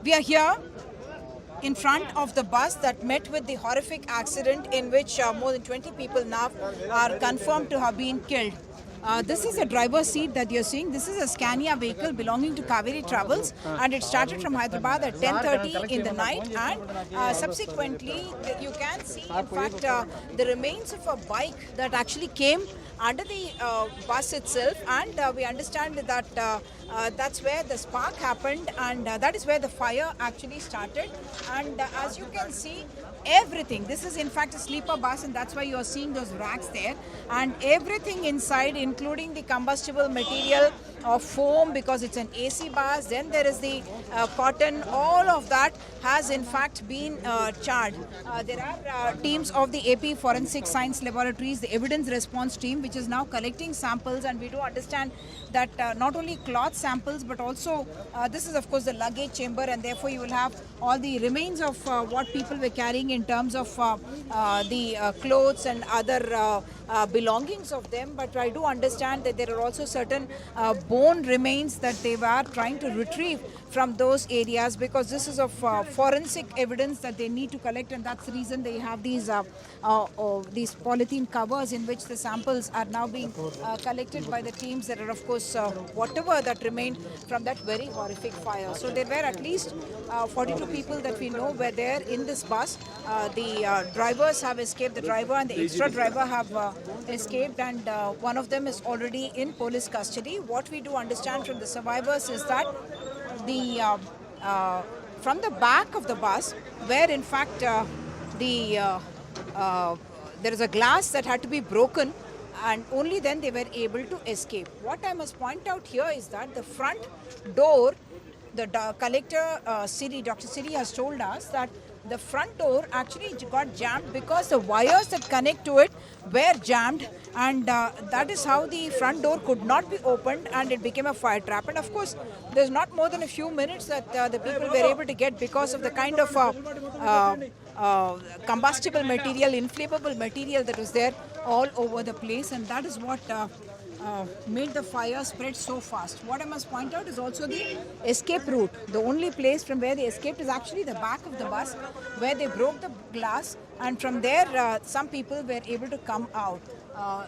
We are here in front of the bus that met with the horrific accident in which more than 20 people now are confirmed to have been killed. This is a driver's seat that you're seeing. This is a Scania vehicle belonging to Kaveri Travels, and it started from Hyderabad at 10:30 in the night, and subsequently you can see in fact the remains of a bike that actually came under the bus itself, and we understand that that's where the spark happened, and that is where the fire actually started. And as you can see, everything, this is in fact a sleeper bus, and that's why you are seeing those racks there, and everything inside, including the combustible material of foam, because it's an AC bus, then there is the cotton, all of that has in fact been charred. There are teams of the AP Forensic Science Laboratories, the evidence response team, which is now collecting samples, and we do understand that not only cloth samples, but also this is of course the luggage chamber, and therefore you will have all the remains of what people were carrying in terms of the clothes and other belongings of them. But I do understand that there are also certain bone remains that they were trying to retrieve from those areas, because this is of forensic evidence that they need to collect, and that's the reason they have these polythene covers in which the samples are now being collected by the teams that are of course whatever that remained from that very horrific fire. So there were at least 42 people that we know were there in this bus. The drivers have escaped, the driver and the extra driver have escaped, and one of them is already in police custody. What we do understand from the survivors is that the from the back of the bus, where in fact there is a glass that had to be broken, and only then they were able to escape. What I must point out here is that the front door, the collector Dr. Siri has told us that the front door actually got jammed because the wires that connect to it were jammed, and that is how the front door could not be opened, and it became a fire trap. And of course, there's not more than a few minutes that the people were able to get, because of the kind of combustible material, inflammable material that was there all over the place, and that is what made the fire spread so fast. What I must point out is also the escape route. The only place from where they escaped is actually the back of the bus, where they broke the glass, and from there some people were able to come out.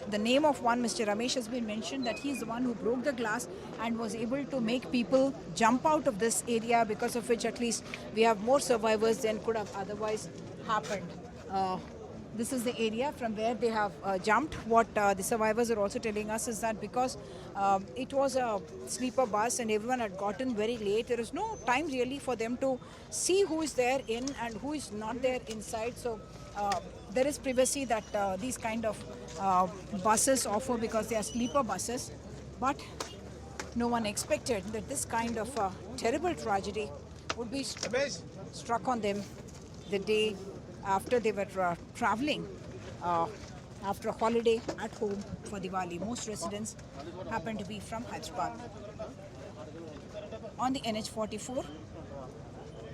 The name of one, Mr. Ramesh, has been mentioned, that he is the one who broke the glass and was able to make people jump out of this area, because of which at least we have more survivors than could have otherwise happened. This is the area from where they have jumped. What the survivors are also telling us is that because it was a sleeper bus and everyone had gotten very late, there is no time really for them to see who is there in and who is not there inside. So there is privacy that these kind of buses offer, because they are sleeper buses. But no one expected that this kind of terrible tragedy would be struck on them the day after they were traveling after a holiday at home for Diwali. Most residents happen to be from Hyderabad. On the NH44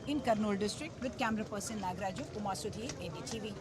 in Kurnool district, with camera person Nagraju, Umar Sudhir, NDTV.